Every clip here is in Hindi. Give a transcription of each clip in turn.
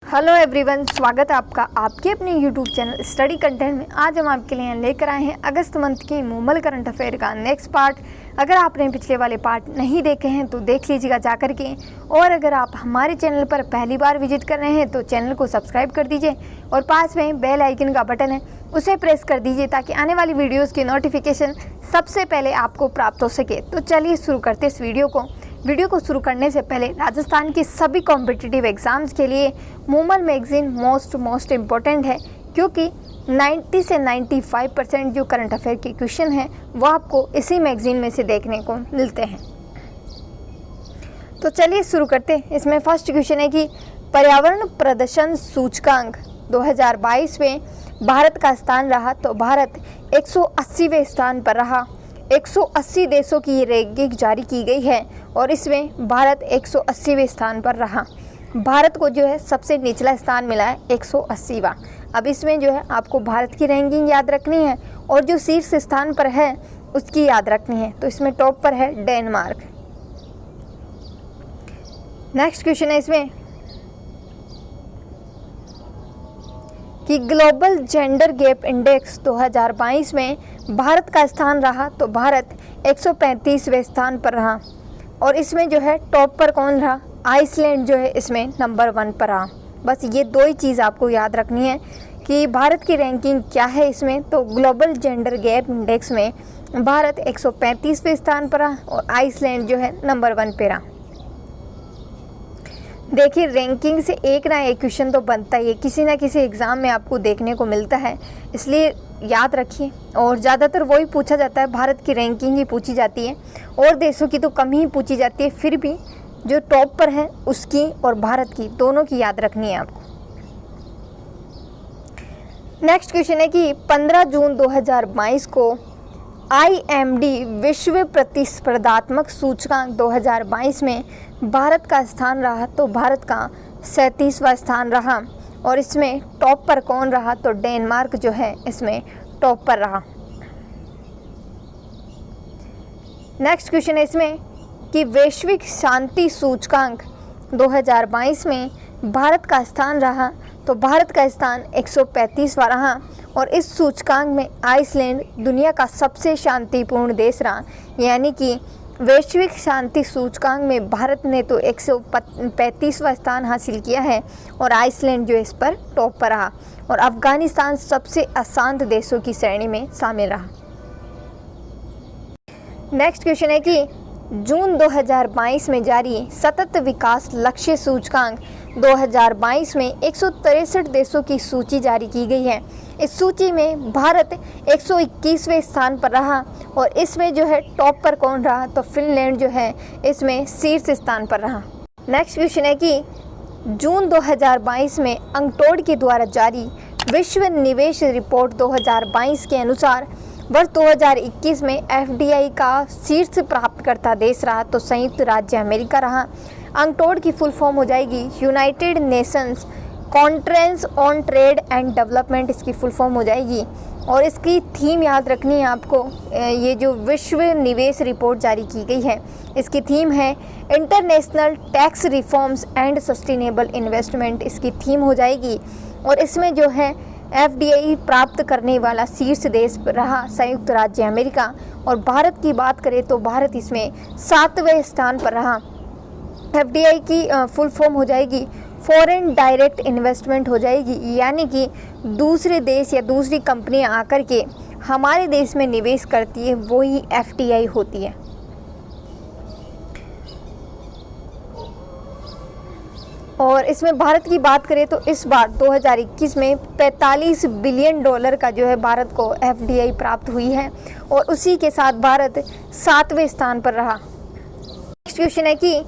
हेलो एवरीवन, स्वागत है आपका आपके अपने यूट्यूब चैनल स्टडी कंटेंट में। आज हम आपके लिए लेकर आए हैं अगस्त मंथ की मूमल करंट अफेयर का नेक्स्ट पार्ट। अगर आपने पिछले वाले पार्ट नहीं देखे हैं तो देख लीजिएगा जाकर के, और अगर आप हमारे चैनल पर पहली बार विजिट कर रहे हैं तो चैनल को सब्सक्राइब कर दीजिए और पास में बेल आइकन का बटन है उसे प्रेस कर दीजिए ताकि आने वाली वीडियोज़ की नोटिफिकेशन सबसे पहले आपको प्राप्त हो सके। तो चलिए शुरू करते इस वीडियो को शुरू करने से पहले राजस्थान के सभी कॉम्पिटिटिव एग्ज़ाम्स के लिए मूमल मैगज़ीन मोस्ट इम्पोर्टेंट है, क्योंकि 90 से 95% जो करंट अफेयर के क्वेश्चन हैं वो आपको इसी मैगज़ीन में से देखने को मिलते हैं। तो चलिए शुरू करते हैं। इसमें फर्स्ट क्वेश्चन है कि पर्यावरण प्रदर्शन सूचकांक 2022 में भारत का स्थान रहा, तो भारत 180वें स्थान पर रहा। 180 देशों की ये रैंकिंग जारी की गई है और इसमें भारत 180वें स्थान पर रहा। भारत को जो है सबसे निचला स्थान मिला है 180वां। अब इसमें जो है आपको भारत की रैंकिंग याद रखनी है और जो शीर्ष स्थान पर है उसकी याद रखनी है। तो इसमें टॉप पर है डेनमार्क। नेक्स्ट क्वेश्चन है इसमें कि ग्लोबल जेंडर गैप इंडेक्स 2022 में भारत का स्थान रहा, तो भारत 135वें स्थान पर रहा। और इसमें जो है टॉप पर कौन रहा? आइसलैंड जो है इसमें नंबर 1 पर रहा। बस ये दो ही चीज़ आपको याद रखनी है कि भारत की रैंकिंग क्या है इसमें। तो ग्लोबल जेंडर गैप इंडेक्स में भारत 135वें स्थान पर रहा और आइसलैंड जो है नंबर 1 पे रहा। देखिए, रैंकिंग से एक ना एक क्वेश्चन तो बनता ही है, किसी ना किसी एग्ज़ाम में आपको देखने को मिलता है, इसलिए याद रखिए। और ज़्यादातर वही पूछा जाता है, भारत की रैंकिंग ही पूछी जाती है और देशों की तो कम ही पूछी जाती है। फिर भी जो टॉप पर है उसकी और भारत की दोनों की याद रखनी है आपको। नेक्स्ट क्वेश्चन है कि 15 जून 2022 को IMD विश्व प्रतिस्पर्धात्मक सूचकांक 2022 में भारत का स्थान रहा, तो भारत का 37वां स्थान रहा। और इसमें टॉप पर कौन रहा? तो डेनमार्क जो है इसमें टॉप पर रहा। नेक्स्ट क्वेश्चन है इसमें कि वैश्विक शांति सूचकांक 2022 में भारत का स्थान रहा, तो भारत का स्थान 135वां रहा। और इस सूचकांक में आइसलैंड दुनिया का सबसे शांतिपूर्ण देश रहा। यानी कि वैश्विक शांति सूचकांक में भारत ने तो 135वां स्थान हासिल किया है और आइसलैंड जो इस पर टॉप पर रहा। और अफगानिस्तान सबसे अशांत देशों की श्रेणी में शामिल रहा। नेक्स्ट क्वेश्चन है कि जून 2022 में जारी सतत विकास लक्ष्य सूचकांक 2022 में 163 देशों की सूची जारी की गई है। इस सूची में भारत 121वें स्थान पर रहा और इसमें जो है टॉप पर कौन रहा? तो फिनलैंड जो है इसमें शीर्ष स्थान पर रहा। नेक्स्ट क्वेश्चन है कि जून 2022 में अंकटोड के द्वारा जारी विश्व निवेश रिपोर्ट 2022 के अनुसार वर्ष 2021 में FDI का शीर्ष प्राप्तकर्ता देश रहा, तो संयुक्त राज्य अमेरिका रहा। अंकटोड की फुल फॉर्म हो जाएगी United Nations conference on trade and development, इसकी फुल फॉर्म हो जाएगी। और इसकी थीम याद रखनी है आपको। ये जो विश्व निवेश रिपोर्ट जारी की गई है इसकी थीम है international tax reforms and sustainable investment, इसकी थीम हो जाएगी। और इसमें जो है FDI प्राप्त करने वाला शीर्ष देश रहा संयुक्त राज्य अमेरिका। और भारत की बात करें तो भारत इसमें 7वें स्थान पर रहा। FDI की फुल फॉर्म हो जाएगी फॉरेन डायरेक्ट इन्वेस्टमेंट हो जाएगी, यानी कि दूसरे देश या दूसरी कंपनियां आकर के हमारे देश में निवेश करती है वो ही FDI होती है। और इसमें भारत की बात करें तो इस बार 2021 में $45 बिलियन का जो है भारत को FDI प्राप्त हुई है और उसी के साथ भारत 7वें स्थान पर रहा। नेक्स्ट क्वेश्चन है कि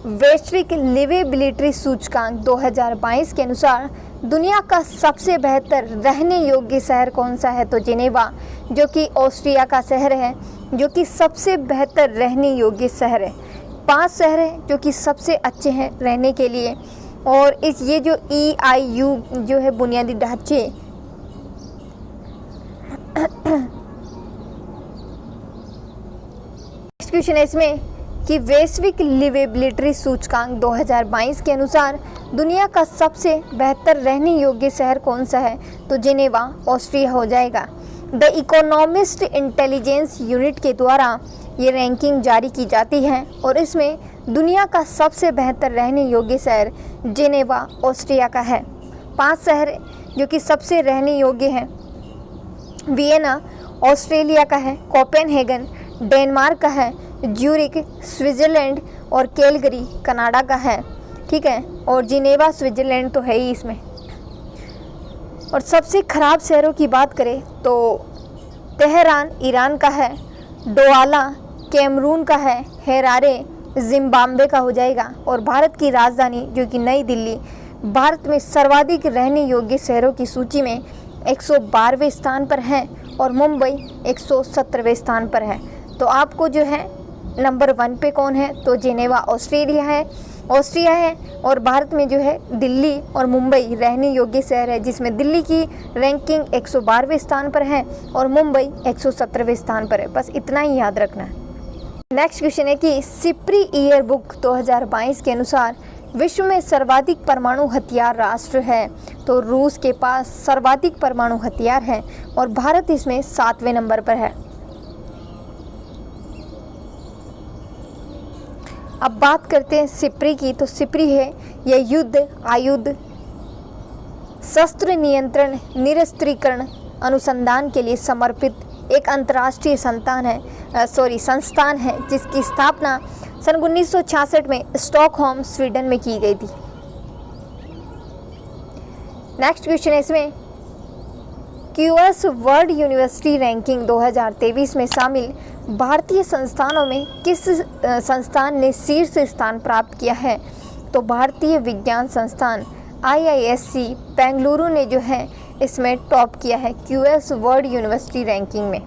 वैश्विक लिवेबिलिटी सूचकांक 2022 के अनुसार दुनिया का सबसे बेहतर रहने योग्य शहर कौन सा है? तो जिनेवा, जो कि ऑस्ट्रिया का शहर है, जो कि सबसे बेहतर रहने योग्य शहर है। 5 शहर हैं जो कि सबसे अच्छे हैं रहने के लिए। और ये जो EIU जो है बुनियादी ढांचे नेक्स्ट क्वेश्चन है इसमें कि वैश्विक लिवेबिलिटी सूचकांक 2022 के अनुसार दुनिया का सबसे बेहतर रहने योग्य शहर कौन सा है, तो जिनेवा ऑस्ट्रिया हो जाएगा। द इकोनॉमिस्ट इंटेलिजेंस यूनिट के द्वारा ये रैंकिंग जारी की जाती है और इसमें दुनिया का सबसे बेहतर रहने योग्य शहर जिनेवा ऑस्ट्रिया का है। 5 शहर जो कि सबसे रहने योग्य हैं, वियना ऑस्ट्रेलिया का है, कोपेनहेगन डेनमार्क का है, ज्यूरिक स्विट्जरलैंड और कैलगरी कनाडा का है, ठीक है, और जिनेवा स्विट्जरलैंड तो है ही इसमें। और सबसे ख़राब शहरों की बात करें तो तेहरान ईरान का है, डोआला कैमरून का है, हेरारे जिम्बाब्वे का हो जाएगा, और भारत की राजधानी जो कि नई दिल्ली भारत में सर्वाधिक रहने योग्य शहरों की सूची में 112वें स्थान पर है और मुंबई 117वें स्थान पर है। तो आपको जो है नंबर 1 पे कौन है, तो जिनेवा ऑस्ट्रिया है और भारत में जो है दिल्ली और मुंबई रहने योग्य शहर है, जिसमें दिल्ली की रैंकिंग 112वें स्थान पर है और मुंबई 117वें स्थान पर है। बस इतना ही याद रखना है। नेक्स्ट क्वेश्चन है कि सिप्री ईयर बुक 2022 के अनुसार विश्व में सर्वाधिक परमाणु हथियार राष्ट्र है, तो रूस के पास सर्वाधिक परमाणु हथियार है और भारत इसमें 7वें नंबर पर है। अब बात करते हैं सिप्री की, तो सिप्री है यह युद्ध आयुध शस्त्र नियंत्रण निरस्त्रीकरण अनुसंधान के लिए समर्पित एक अंतर्राष्ट्रीय संस्थान है जिसकी स्थापना सन 1966 में स्टॉकहोम स्वीडन में की गई थी। नेक्स्ट क्वेश्चन है इसमें क्यूएस वर्ल्ड यूनिवर्सिटी रैंकिंग 2023 में शामिल भारतीय संस्थानों में किस संस्थान ने शीर्ष स्थान प्राप्त किया है, तो भारतीय विज्ञान संस्थान IISc बेंगलुरु ने जो है इसमें टॉप किया है क्यूएस वर्ल्ड यूनिवर्सिटी रैंकिंग में।